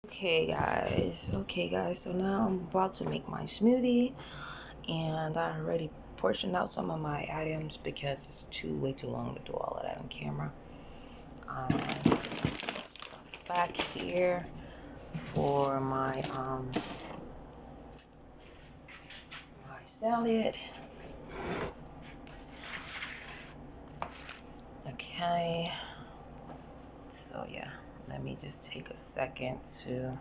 Okay guys, so now I'm about to make my smoothie, and I already portioned out some of my items because it's way too long to do all of that on camera. Back here for my salad. Okay, so yeah, let me just take a second to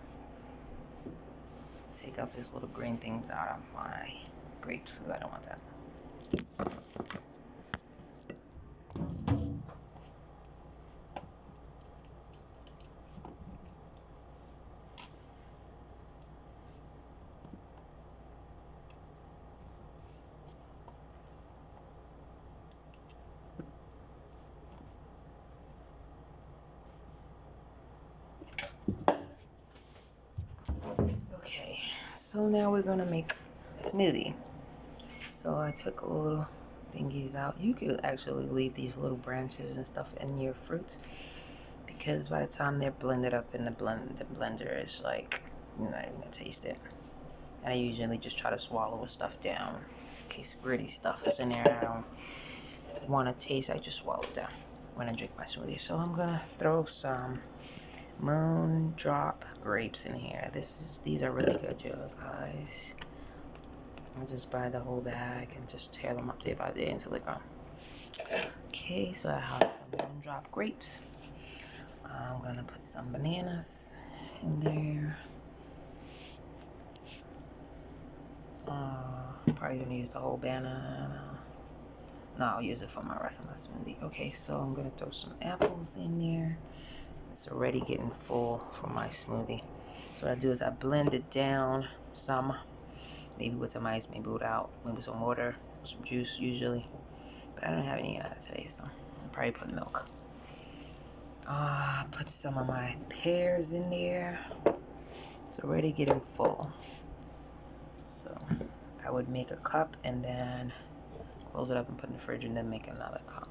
take out this little green thing out of my grapes because I don't want that. Okay, so now we're gonna make a smoothie. So I took a little thingies out. You could actually leave these little branches and stuff in your fruit because by the time they're blended up in the blender, it's like you're not even gonna taste it. And I usually just try to swallow stuff down in case gritty stuff is in there I don't want to taste. I just swallow it down when I drink my smoothie. So I'm gonna throw some moon drop grapes in here. These are really good, guys. I'll just buy the whole bag and just tear them up day by day until they're gone. Okay, so I have some moon drop grapes. I'm gonna put some bananas in there. Probably gonna use the whole banana. No, I'll use it for my rest of my smoothie. Okay, so I'm gonna throw some apples in there. It's already getting full for my smoothie. So what I do is I blend it down some, maybe with some ice, maybe without, maybe some water, some juice usually. But I don't have any of that today, so I'll probably put milk. Put some of my pears in there. It's already getting full. So I would make a cup and then close it up and put it in the fridge and then make another cup.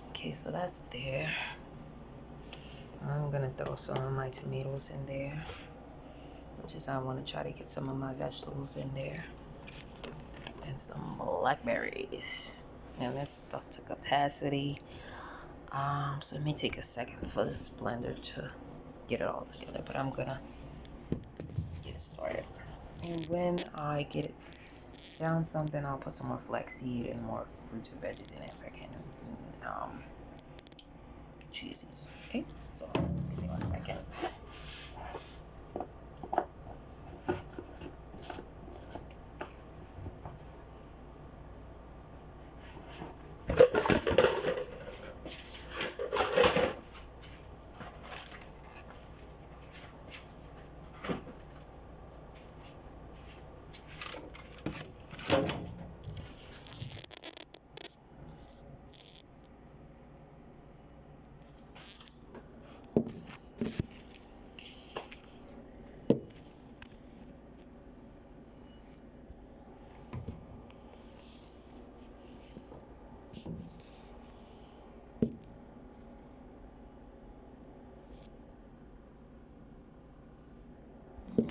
Okay, so that's there. I'm gonna throw some of my tomatoes in there, which is I want to try to get some of my vegetables in there, and some blackberries. And this stuff to capacity. So it may take a second for this blender to get it all together, but I'm gonna get it started. And when I get it down something, I'll put some more flaxseed and more fruits and veggies in it if I can. Cheesies. Okay, so give me 1 second.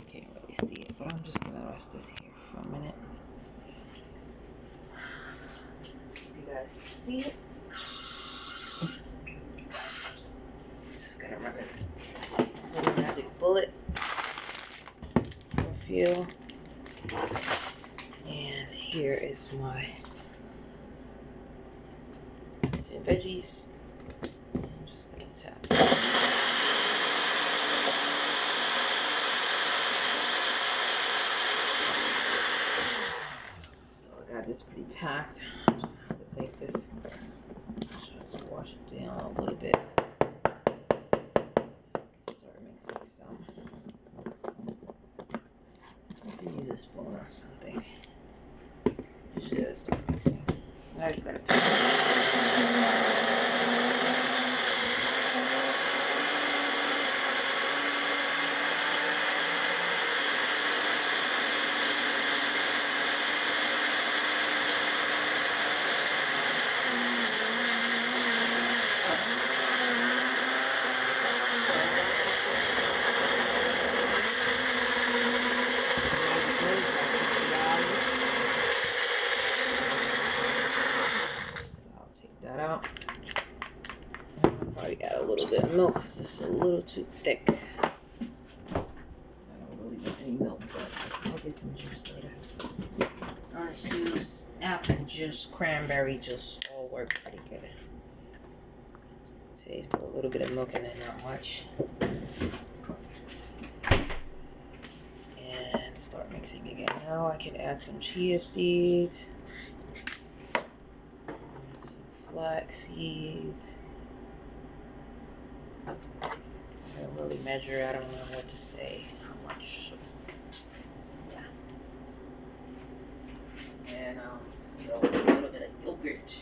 Can't really see it, but I'm just gonna rest this here for a minute. If you guys can see it, just gonna run this little magic bullet for a few. And here is my veggies. I'm just gonna tap. It's pretty packed. I'm gonna have to take this, just wash it down a little bit so I can start mixing some. I can use a spoon or something. Usually I start mixing. I've got it. a little too thick. I don't really want any milk, but I'll get some juice later. Orange juice, apple juice, cranberry juice all work pretty good. Today's put a little bit of milk in there, not much. And start mixing again. Now I can add some chia seeds, and some flax seeds. I don't really measure, I don't know what to say, how much. Yeah. And throw a little bit of yogurt.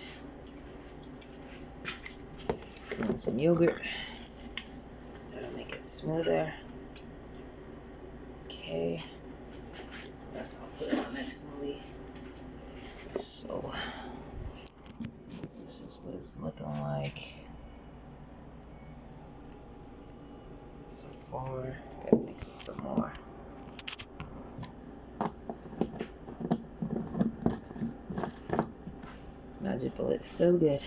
And some yogurt. That'll make it smoother. Okay. Guess I'll put it on next smoothie. So this is what it's looking like so far. Gotta mix it some more. Magic bullet, so good.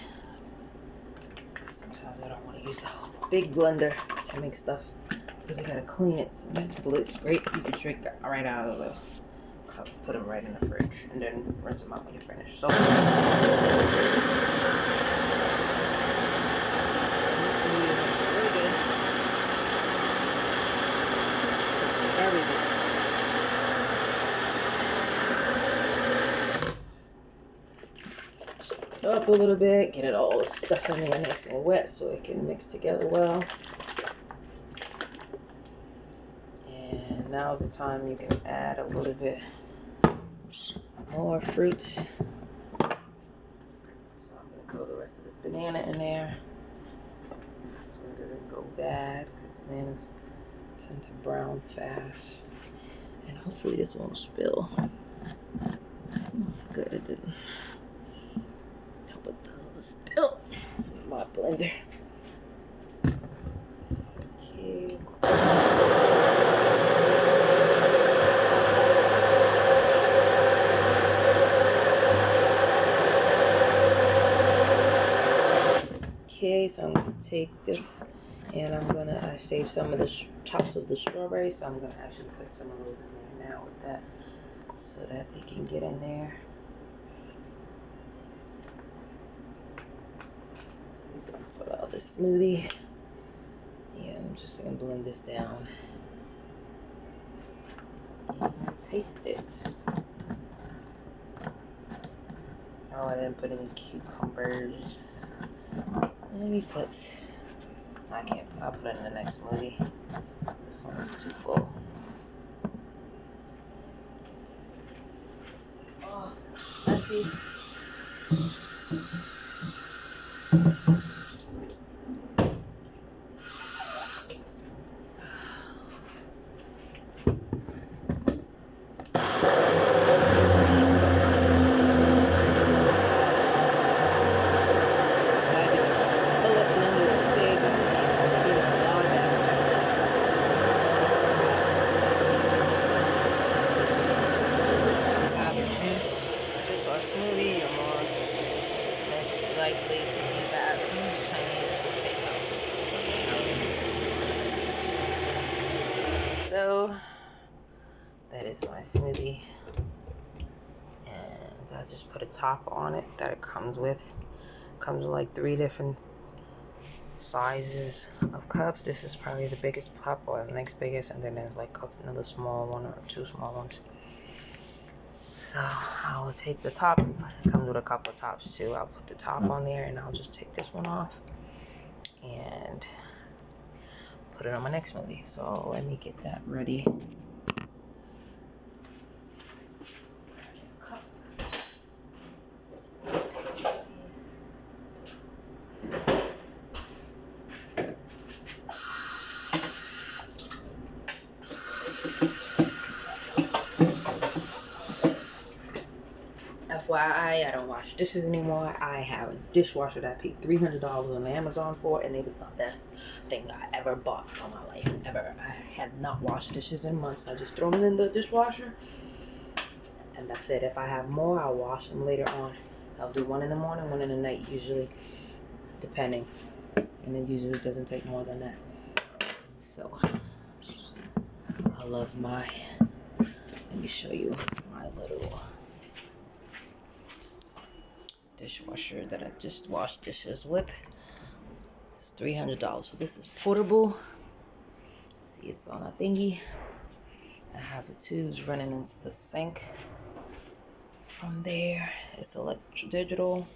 Sometimes I don't want to use the big blender to make stuff because I gotta clean it. So Magic bullet's great. You can drink right out of the cup, put them right in the fridge, and then rinse them out when you're finished. So up a little bit, get it all stuff in there nice and wet so it can mix together well. And now's the time you can add a little bit more fruit. So I'm going to throw the rest of this banana in there so it doesn't go bad, because bananas tend to brown fast. And hopefully this won't spill. Good, it didn't. Hope it doesn't spill in my blender. Okay. Okay, so I'm going to take this and I saved some of the tops of the strawberries, so I'm going to actually put some of those in there now with that so that they can get in there. So we're going to fill out the smoothie. Yeah, I'm just going to blend this down and taste it. Oh, I didn't put any cucumbers. Let me put, I'll put it in the next smoothie. This one is too full. Twist this off. Messy. Smoothie, you're more likely to use that Chinese steakhouse. So that is my smoothie, and I just put a top on it that it comes with. Comes with like 3 different sizes of cups. This is probably the biggest cup or the next biggest, and then there's like another small one or 2 small ones. So I will take the top. It comes with a couple of tops too. I'll put the top on there, and I'll just take this one off and put it on my next smoothie. So let me get that ready. FYI, I don't wash dishes anymore. I have a dishwasher that I paid $300 on Amazon for, and it was the best thing I ever bought in my life, ever. I had not washed dishes in months. I just throw them in the dishwasher, and that's it. If I have more, I'll wash them later on. I'll do one in the morning, one in the night, usually, depending. And it usually doesn't take more than that. So I love my, let me show you my little dishwasher that I just washed dishes with. It's $300. So this is portable. See, it's on a thingy. I have the tubes running into the sink. From there, it's digital.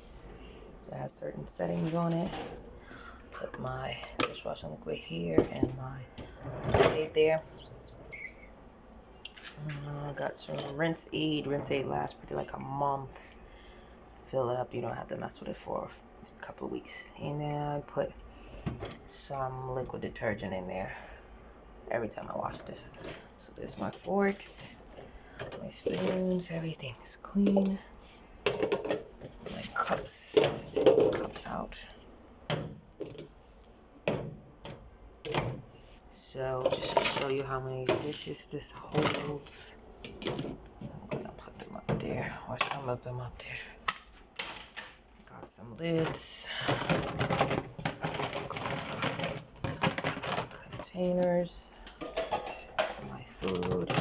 So it has certain settings on it. Put my dishwashing liquid here and my aid there. I got some rinse aid. Rinse aid lasts pretty like a month. Fill it up. You don't have to mess with it for a couple of weeks. And then I put some liquid detergent in there every time I wash this. So there's my forks, my spoons, everything is clean. My cups, take the cups out. So just to show you how many dishes this holds, I'm gonna put them up there, or some of them up there. Got some lids, containers for my food.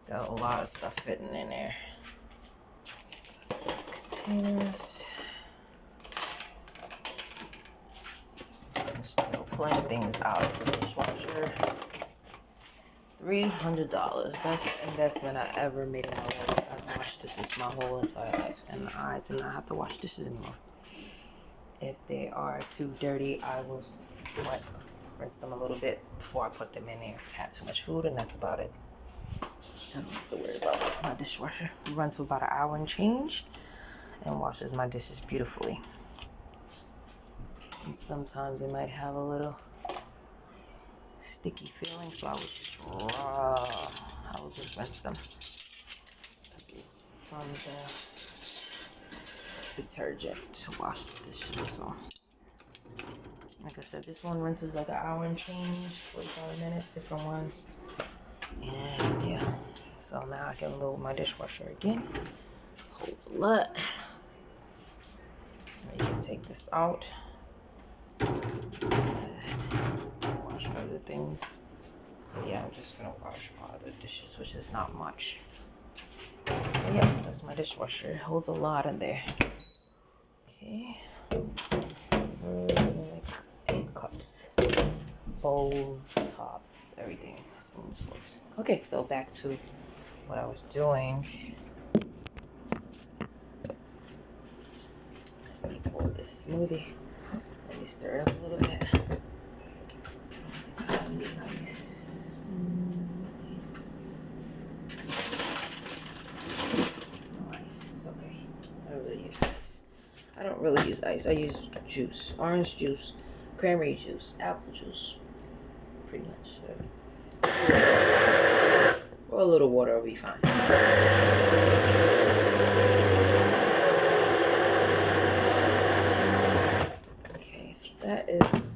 Got a lot of stuff fitting in there. Containers. I'm still pulling things out of the dishwasher. $300. Best investment I ever made in my life. I've washed dishes my whole entire life, and I do not have to wash dishes anymore. If they are too dirty, I will rinse them a little bit before I put them in there. Have too much food, and that's about it. I don't have to worry about my dishwasher. It runs for about an hour and change and washes my dishes beautifully. And sometimes it might have a little sticky feeling, so I would just rinse them. It's from the detergent to wash the dishes. So like I said, this one rinses like an hour and change, 45 minutes, different ones. And yeah, so now I can load my dishwasher again. Holds a lot. You can take this out. Wash other things. So yeah, I'm just gonna wash my other dishes, which is not much. So yeah, that's my dishwasher. It holds a lot in there. Okay. Like 8 cups, bowls, tops, everything. Spoons, forks. Okay, so back to what I was doing. Let me pour this smoothie. Let me stir it up a little bit. Nice. Nice. It's okay. I don't really use ice. I don't really use ice. I use juice. Orange juice, cranberry juice, apple juice. Pretty much. Or a little water will be fine. Okay, so that is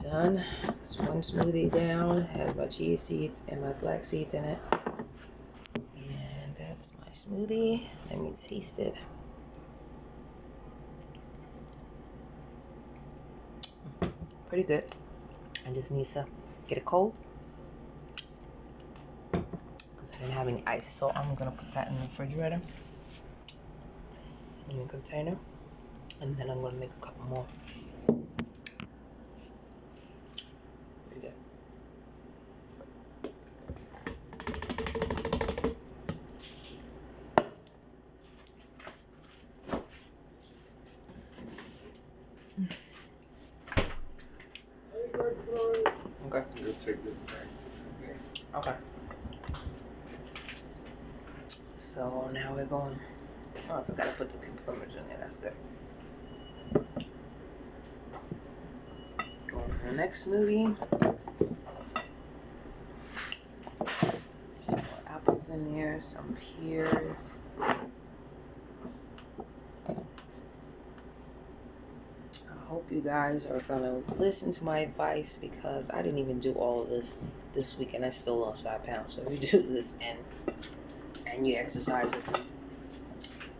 done. It's one smoothie down. Has my chia seeds and my flax seeds in it. And that's my smoothie. Let me taste it. Pretty good. I just need to get it cold because I didn't have any ice, so I'm gonna put that in the refrigerator in the container, and then I'm gonna make a couple more. Pretty good. Okay. You'll take this back to the Okay. So now we're going. Oh, I forgot to put the cucumbers in there. That's good. Going for the next smoothie. Some more apples in there. Some pears. I hope you guys are gonna listen to my advice because I didn't even do all of this week and I still lost 5 pounds. So if you do this and you exercise with me,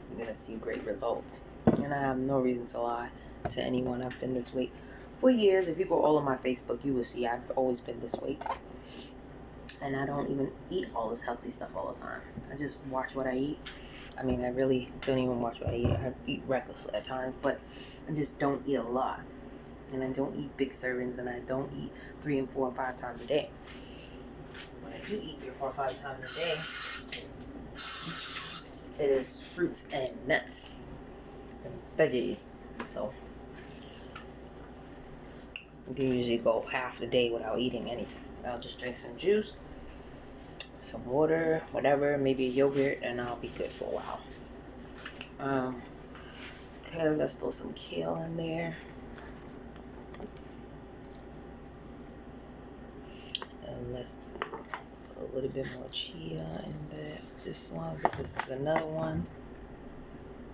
you're gonna see great results. And I have no reason to lie to anyone. I've been this weight For years, if you go all on my Facebook, you will see I've always been this weight. And I don't even eat all this healthy stuff all the time. I just watch what I eat. I mean, I really don't even watch what I eat. I eat recklessly at times, but I just don't eat a lot. And I don't eat big servings, and I don't eat 3 and 4 and 5 times a day. When I do eat 3 or 4 or 5 times a day, it is fruits and nuts and veggies. So I can usually go half the day without eating anything. I'll just drink some juice, some water, whatever, maybe a yogurt, and I'll be good for a while. Okay, let's throw some kale in there. And let's put a little bit more chia in this one. This is another one.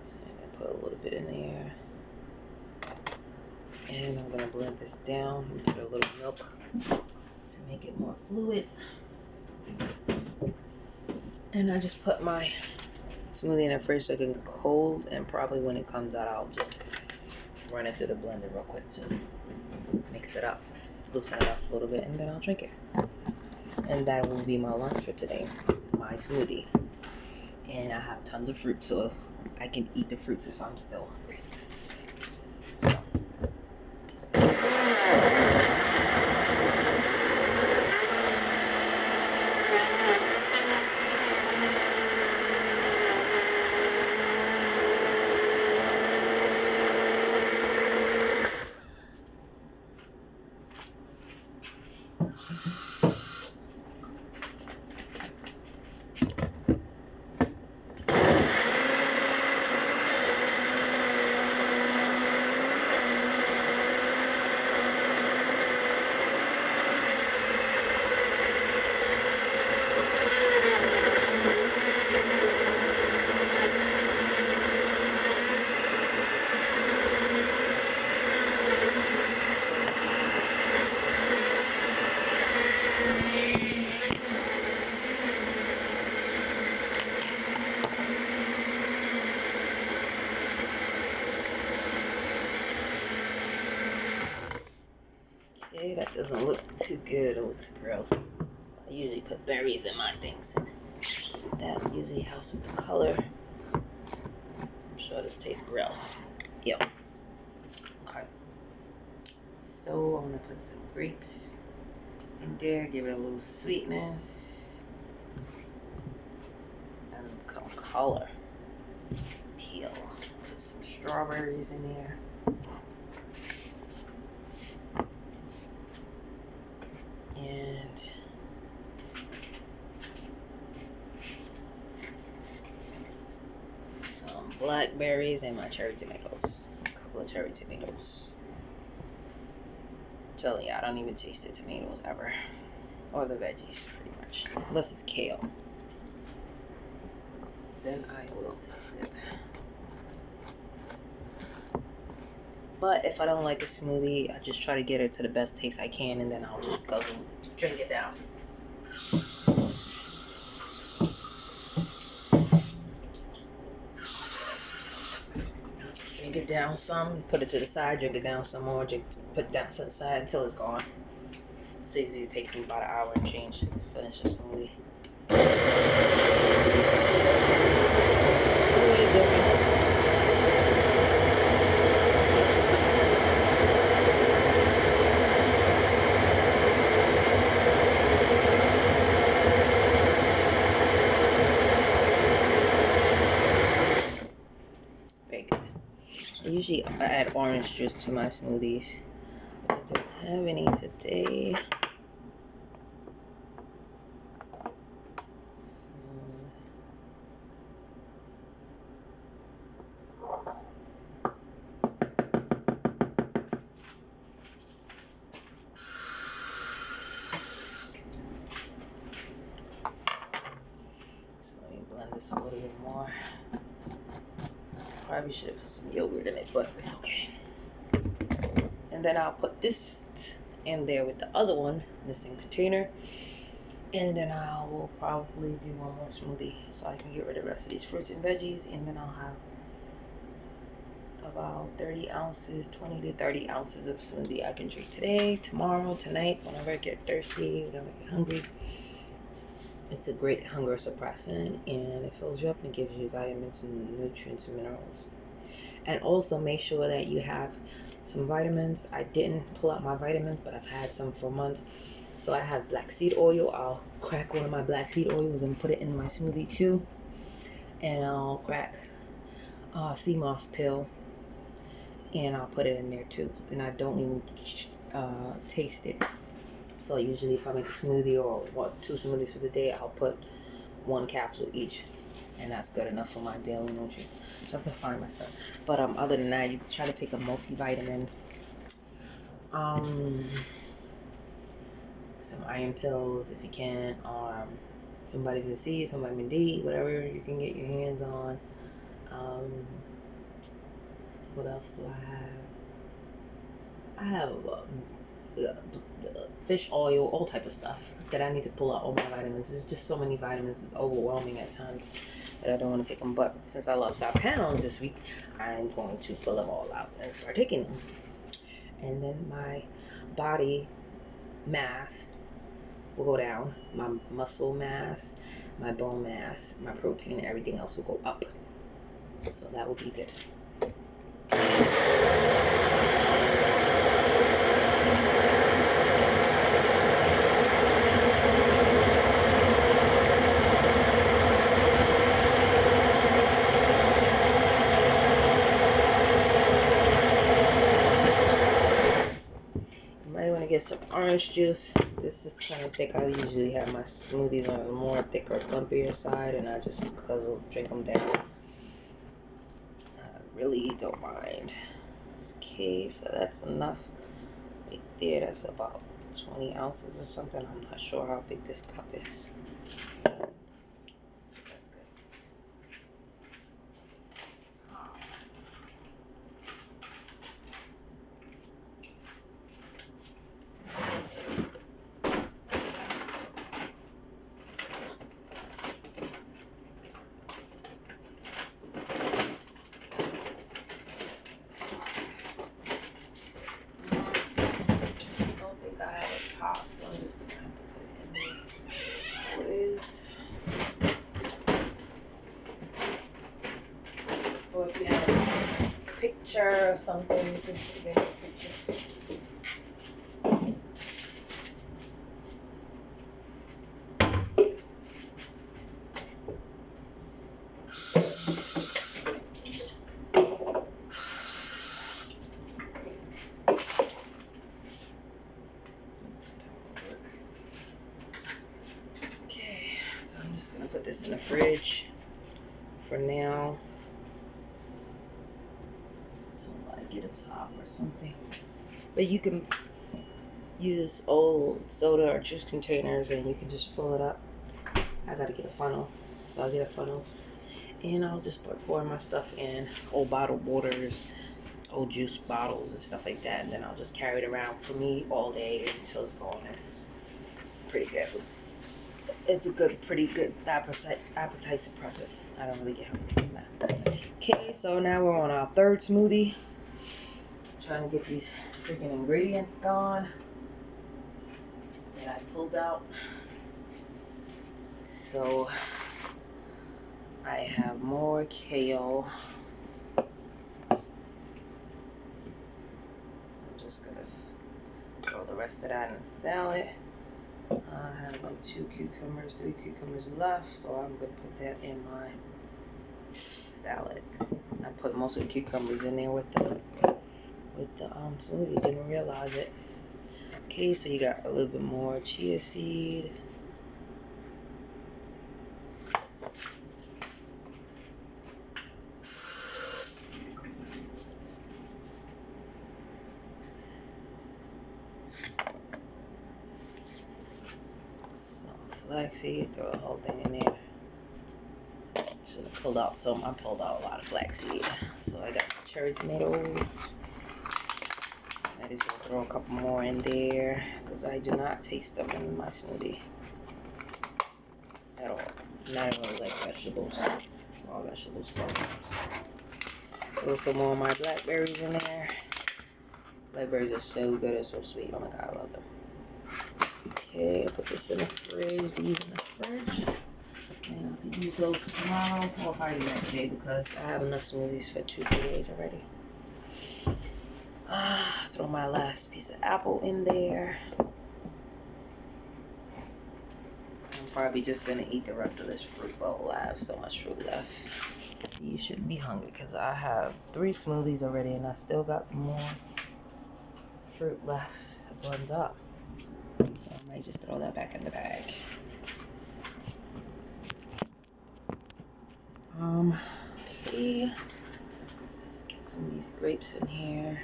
So I'm going to put a little bit in there. And I'm going to blend this down and put a little milk to make it more fluid. And I just put my smoothie in the fridge so it can get cold, and probably when it comes out I'll just run it through the blender real quick to mix it up, loosen it up a little bit, and then I'll drink it. And that will be my lunch for today, my smoothie. And I have tons of fruit, so I can eat the fruits if I'm still hungry. Okay, that doesn't look too good. It looks gross. So I usually put berries in my things. That usually helps with the color. I'm sure this tastes gross. Yep. Okay. So I'm gonna put some grapes in there, give it a little sweetness and some color. Peel. Put some strawberries in there. And some blackberries and my cherry tomatoes. A couple of cherry tomatoes. I'm telling you, I don't even taste the tomatoes ever. Or the veggies, pretty much. Unless it's kale. Then I will taste it. But if I don't like a smoothie, I just try to get it to the best taste I can, and then I'll just go and drink it down. Drink it down some, put it to the side, drink it down some more, put it down to the side until it's gone. It usually takes me about an hour and change to finish the smoothie. I usually add orange juice to my smoothies. I don't have any today. So let me blend this a little bit more. Probably should have put some yogurt in it, but it's okay. And then I'll put this in there with the other one in the same container. And then I will probably do one more smoothie so I can get rid of the rest of these fruits and veggies. And then I'll about 30 ounces, 20 to 30 ounces of smoothie I can drink today, tomorrow, tonight, whenever I get thirsty, whenever I get hungry. It's a great hunger suppressant, and it fills you up and gives you vitamins and nutrients and minerals. And also make sure that you have some vitamins. I didn't pull out my vitamins, but I've had some for months. So I have black seed oil. I'll crack one of my black seed oils and put it in my smoothie too. And I'll crack sea moss pill, and I'll put it in there too. And I don't even taste it. So usually if I make a smoothie or two smoothies for the day, I'll put 1 capsule each, and that's good enough for my daily nutrient. So I have to find my stuff. But other than that, you try to take a multivitamin, some iron pills if you can, or some vitamin C, some vitamin D, whatever you can get your hands on. What else do I have? I have fish oil, all type of stuff that I need to pull out all my vitamins. There's just so many vitamins, it's overwhelming at times that I don't want to take them. But since I lost 5 pounds this week, I'm going to pull them all out and start taking them. And then my body mass will go down, my muscle mass, my bone mass, my protein, and everything else will go up. So that will be good. Get some orange juice. This is kind of thick. I usually have my smoothies on the more thicker, clumpier side, and I just drink them down. I really don't mind. Okay, so that's enough right there. That's about 20 ounces or something. I'm not sure how big this cup is. Or if you have a picture or something, you can put it in a picture. Okay, so I'm just gonna put this in the fridge for now. Get a top or something, but you can use old soda or juice containers and you can just fill it up. I gotta get a funnel, so I'll get a funnel and I'll just start pouring my stuff in, old bottled waters, old juice bottles and stuff like that, and then I'll just carry it around for me all day until it's gone. Pretty good. It's a pretty good appetite suppressant. I don't really get hungry from that. Okay, so now we're on our 3rd smoothie. Trying to get these freaking ingredients gone that I pulled out. So I have more kale. I'm just gonna throw the rest of that in the salad. I have like 3 cucumbers left, so I'm gonna put that in my salad. I put most of the cucumbers in there with the smoothie, didn't realize it. Okay, so you got a little bit more chia seed. Some flaxseed, throw the whole thing in there. Should have pulled out some. I pulled out a lot of flaxseed. So I got cherry tomatoes. I just gonna throw a couple more in there because I do not taste them in my smoothie at all. Not really like vegetables, raw vegetables. Throw some more of my blackberries in there. Blackberries are so good and so sweet. Oh my god, I love them. Okay, I'll put this in the fridge. To use in the fridge. And I can use those tomorrow or probably the next day because I have enough smoothies for 2-3 days already. Throw my last piece of apple in there. I'm probably just gonna eat the rest of this fruit bowl. I have so much fruit left. So you shouldn't be hungry because I have 3 smoothies already and I still got more fruit left to blend up. So I might just throw that back in the bag. Okay. Let's get some of these grapes in here.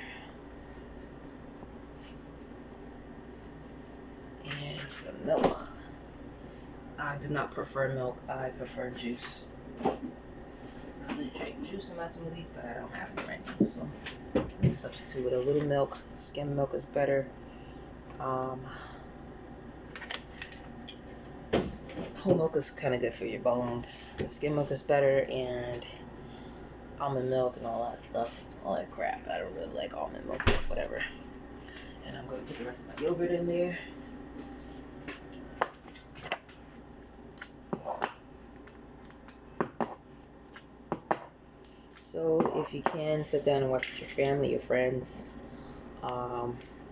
And some milk. I do not prefer milk. I prefer juice. I really drink juice in my smoothies, but I don't have it right now. So let's substitute with a little milk. Skim milk is better. Whole milk is kind of good for your bones. The skim milk is better, and almond milk and all that stuff. All that crap. I don't really like almond milk, but whatever. And I'm going to put the rest of my yogurt in there. So if you can, sit down and watch with your family, your friends.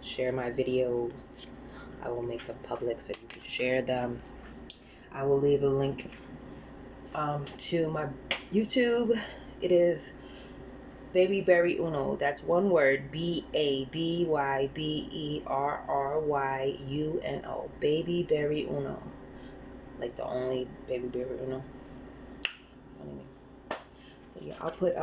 Share my videos. I will make them public so you can share them. I will leave a link to my YouTube. It is Baby Berry Uno. That's one word. BABYBERRYUNO. Baby Berry Uno. Like the only Baby Berry Uno. Funny me. So yeah, I'll put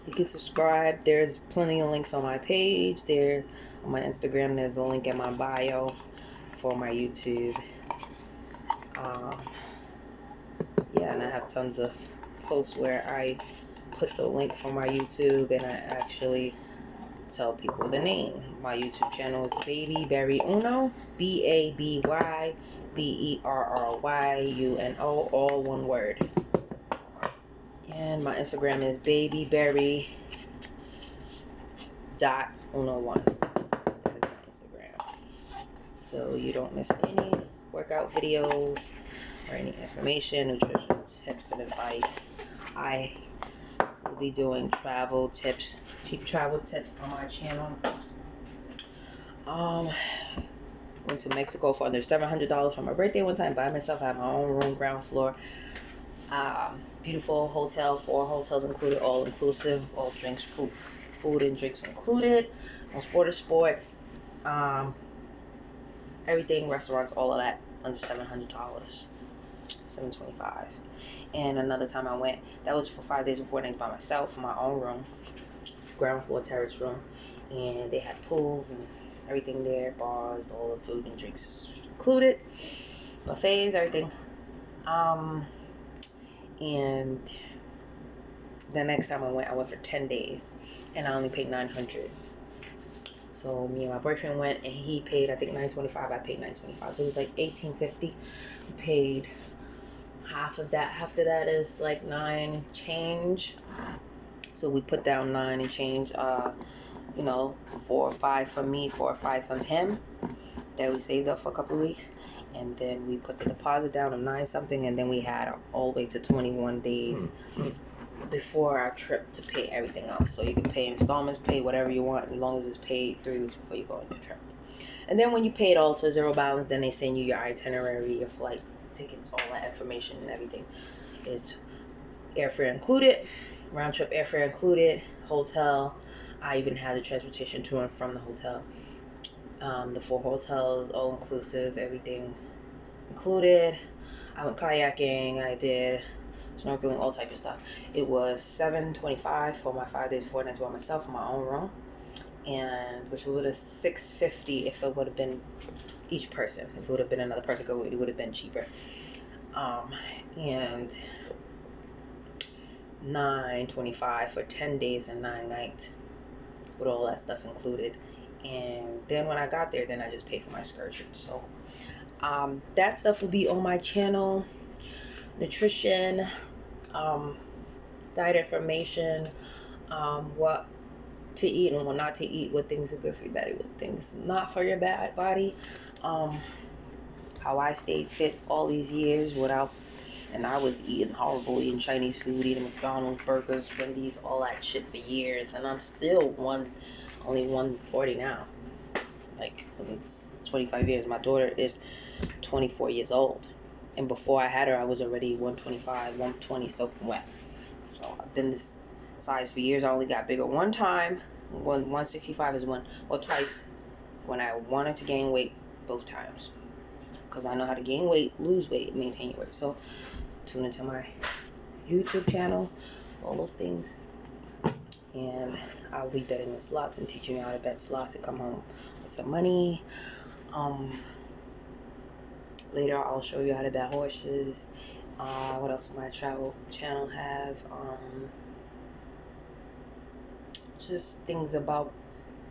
you can subscribe. There's plenty of links on my page. There on my Instagram, there's a link in my bio for my YouTube. Yeah, and I have tons of posts where I put the link for my YouTube and I actually tell people the name. My YouTube channel is Baby Berry Uno, BABYBERRYUNO, all one word. And my Instagram is babyberry.101. That is my Instagram. So you don't miss any workout videos or any information, nutrition tips and advice. I will be doing travel tips, cheap travel tips on my channel. Went to Mexico for under $700 for my birthday one time by myself. I have my own room, ground floor. Beautiful hotel, 4 hotels included, all inclusive, all drinks, food and drinks included, most water sports, everything, restaurants, all of that, under $700, $725. And another time I went, that was for 5 days and 4 nights by myself in my own room, ground floor terrace room, and they had pools and everything there, bars, all the food and drinks included, buffets, everything. And the next time I went for 10 days, and I only paid $900. So me and my boyfriend went, and he paid, I think, $925. I paid $925, so it was like $1,850. We paid half of that. Half of that is like $9 change. So we put down $9 and change. 4 or 5 from me, 4 or 5 from him. That we saved up for a couple of weeks. And then we put the deposit down of 9 something, and then we had all the way to 21 days before our trip to pay everything else. So you can pay installments, pay whatever you want, as long as it's paid 3 weeks before you go on your trip. And then when you pay it all to zero balance, then they send you your itinerary, your flight tickets, all that information and everything. It's airfare included, round trip airfare included, hotel. I even had the transportation to and from the hotel. The 4 hotels, all inclusive, everything included. I went kayaking, I did snorkeling, all type of stuff. It was $725 for my 5 days, 4 nights by myself in my own room, and which would have $650 if it would have been each person. If it would have been another person, it would have been cheaper. And $925 for 10 days and 9 nights with all that stuff included. And then when I got there, then I just paid for my excursion. So that stuff will be on my channel. Nutrition, diet information, what to eat and what not to eat, what things are good for your body, what things not for your body, how I stayed fit all these years without, and I was eating horrible, eating Chinese food, eating McDonald's, burgers, Wendy's, all that shit for years, and I'm still only 140 now. Like, it's 25 years. My daughter is 24 years old, and before I had her, I was already 125, 120 soaking wet. So I've been this size for years. I only got bigger one time. 165 is twice when I wanted to gain weight, both times. Because I know how to gain weight, lose weight, maintain your weight. So tune into my YouTube channel, all those things. And I'll be betting the slots and teaching you how to bet slots and come home with some money. Later I'll show you how to bet horses. What else will my travel channel have? Just things about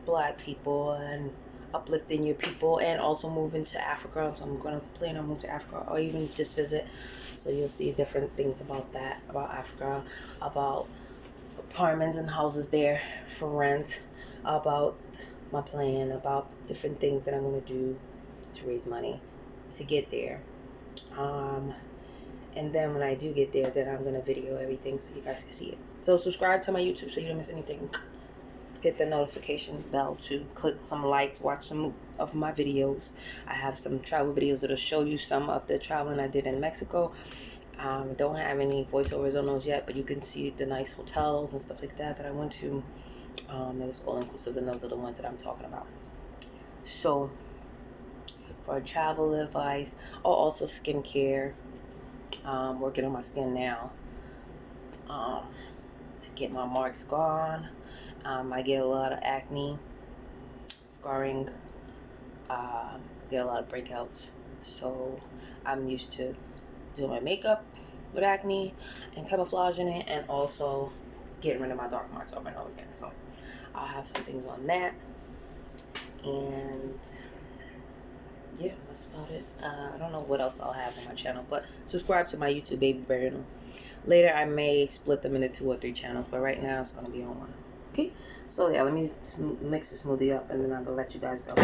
black people and uplifting your people, and also moving to Africa. So I'm gonna plan on moving to Africa, or even just visit. So you'll see different things about that, about Africa, about apartments and houses there for rent, about my plan, about different things that I'm gonna do to raise money to get there. And then when I do get there, then I'm gonna video everything so you guys can see it. So subscribe to my YouTube so you don't miss anything. Hit the notification bell to click some likes, watch some of my videos. I have some travel videos that'll show you some of the traveling I did in Mexico. Don't have any voiceovers on those yet, but you can see the nice hotels and stuff like that I went to. It was all inclusive, and those are the ones that I'm talking about. So for travel advice, also skincare. Working on my skin now to get my marks gone. I get a lot of acne, scarring, get a lot of breakouts. So I'm used to doing my makeup with acne and camouflaging it, and also getting rid of my dark marks over and over again. So I'll have some things on that. And yeah, that's about it. I don't know what else I'll have on my channel, but subscribe to my YouTube, Baby Bear. Later I may split them into 2 or 3 channels, but right now it's going to be on one. Okay, so yeah, let me mix the smoothie up, and then I'm going to let you guys go.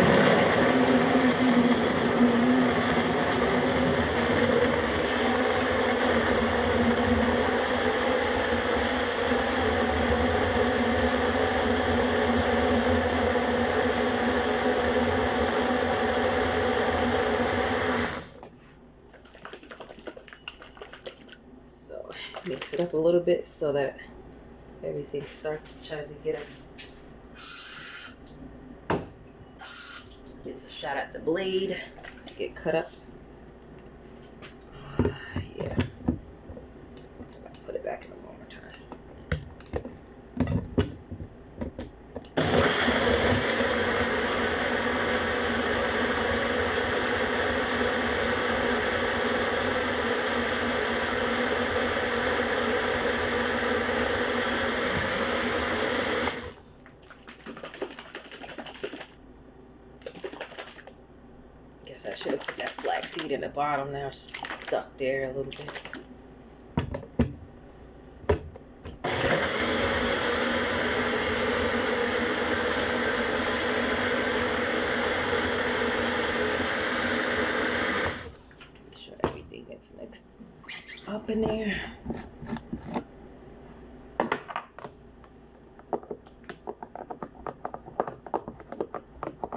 So mix it up a little bit so that everything tries to get gets a shot at the blade to get cut up. Yeah, I'll put it back in one more time. I should have put that flaxseed in the bottom there, stuck there a little bit. Make sure everything gets mixed up in there.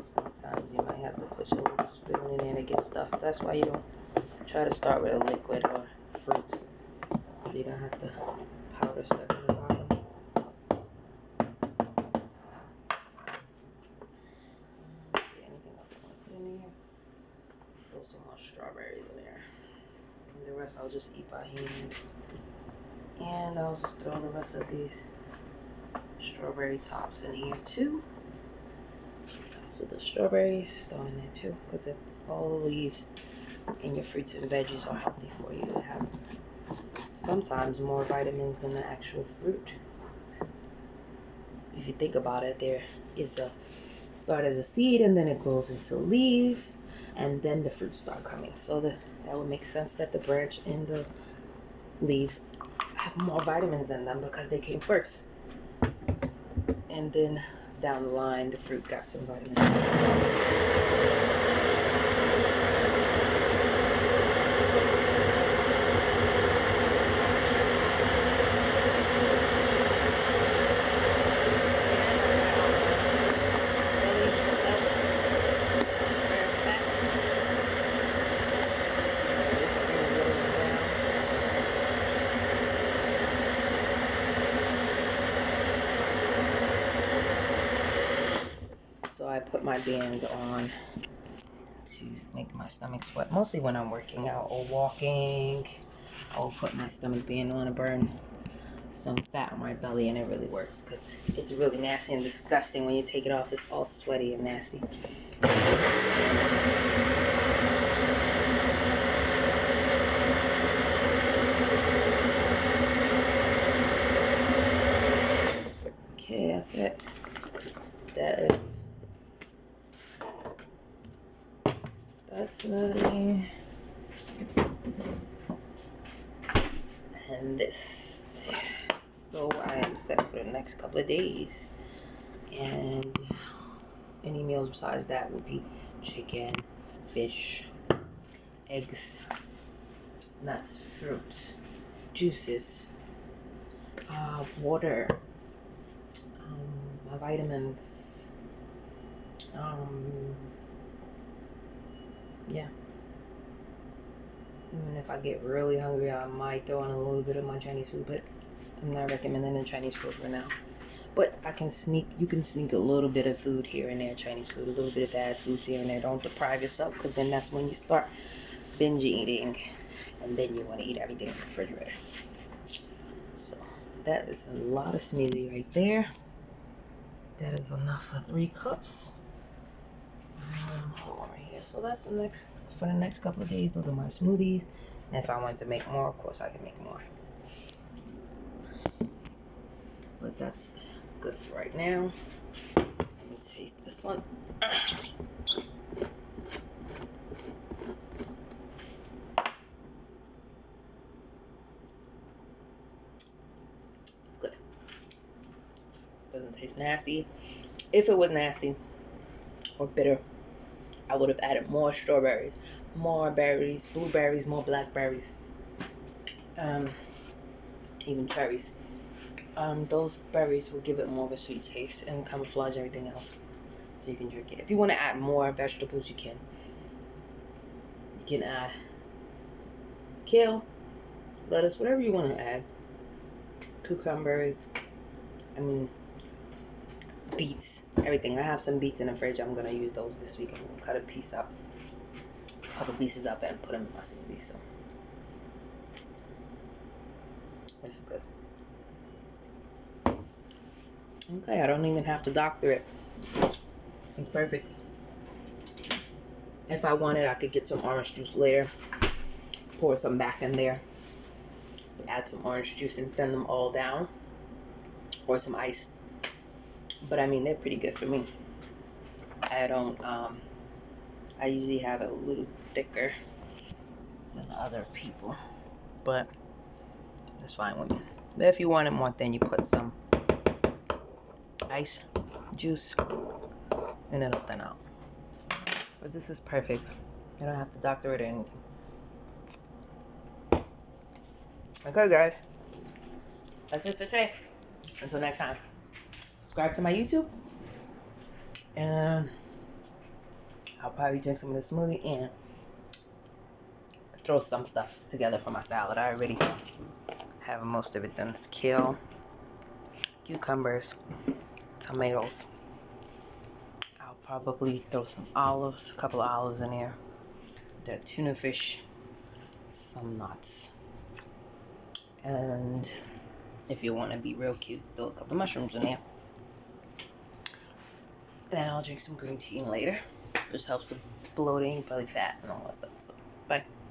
Sometimes you might have to push a little spoon in there to get stuff. That's why you don't try to start with a liquid or fruit, so you don't have to powder stuff in the bottom. See anything else I want to put in here? Throw some more strawberries in there, and the rest I'll just eat by hand. And I'll just throw the rest of these strawberry tops in here too. Tops of the strawberries throw in there too, because it's all the leaves and your fruits and veggies are healthy for you. They have sometimes more vitamins than the actual fruit. If you think about it, there is a start as a seed, and then it grows into leaves, and then the fruits start coming. So that would make sense that the branch and the leaves have more vitamins in them because they came first. And then down the line, the fruit got some vitamins. So I put my bands on to make my stomach sweat. Mostly when I'm working out or walking, I'll put my stomach band on to burn some fat on my belly, and it really works because it's really nasty and disgusting when you take it off. It's all sweaty and nasty. Okay, that's it. That's smoothie. And this. So I am set for the next couple of days. And any meals besides that would be chicken, fish, eggs, nuts, fruits, juices, water, my vitamins, yeah. And if I get really hungry, I might throw in a little bit of my Chinese food, but I'm not recommending the Chinese food for now. But you can sneak a little bit of food here and there, Chinese food, a little bit of bad foods here and there. Don't deprive yourself, because then that's when you start binge eating, and then you want to eat everything in the refrigerator. So that is a lot of smoothie right there. That is enough for 3 cups. Hold on right here. So that's for the next couple of days. Those are my smoothies. And if I wanted to make more, of course I can make more. But that's good for right now. Let me taste this one. It's good. Doesn't taste nasty. If it was nasty or bitter, I would have added more strawberries, more berries, blueberries, more blackberries, even cherries. Those berries will give it more of a sweet taste and camouflage everything else, so you can drink it. If you want to add more vegetables, you can. You can add kale, lettuce, whatever you want to add. Cucumbers, beets, everything. I have some beets in the fridge. I'm gonna use those this week. I'm gonna cut a couple pieces up, and put them in my smoothie. So it's good. Okay, I don't even have to doctor it. It's perfect. If I wanted, I could get some orange juice later, pour some back in there, add some orange juice and thin them all down, or some ice. But I mean, they're pretty good for me. I usually have it a little thicker than other people, but that's fine with me. But if you want it more thin, you put some ice, juice, and it'll thin out. But this is perfect. You don't have to doctor it or anything. Okay, guys. That's it for today. Until next time. Subscribe to my YouTube. And I'll probably drink some of the smoothie and throw some stuff together for my salad. I already have most of it done. It's kale, cucumbers, tomatoes. I'll probably throw some olives, a couple of olives in there. That tuna fish, some nuts. And if you want to be real cute, throw a couple of mushrooms in there. Then I'll drink some green tea later, which helps with bloating, belly fat, and all that stuff. So, bye.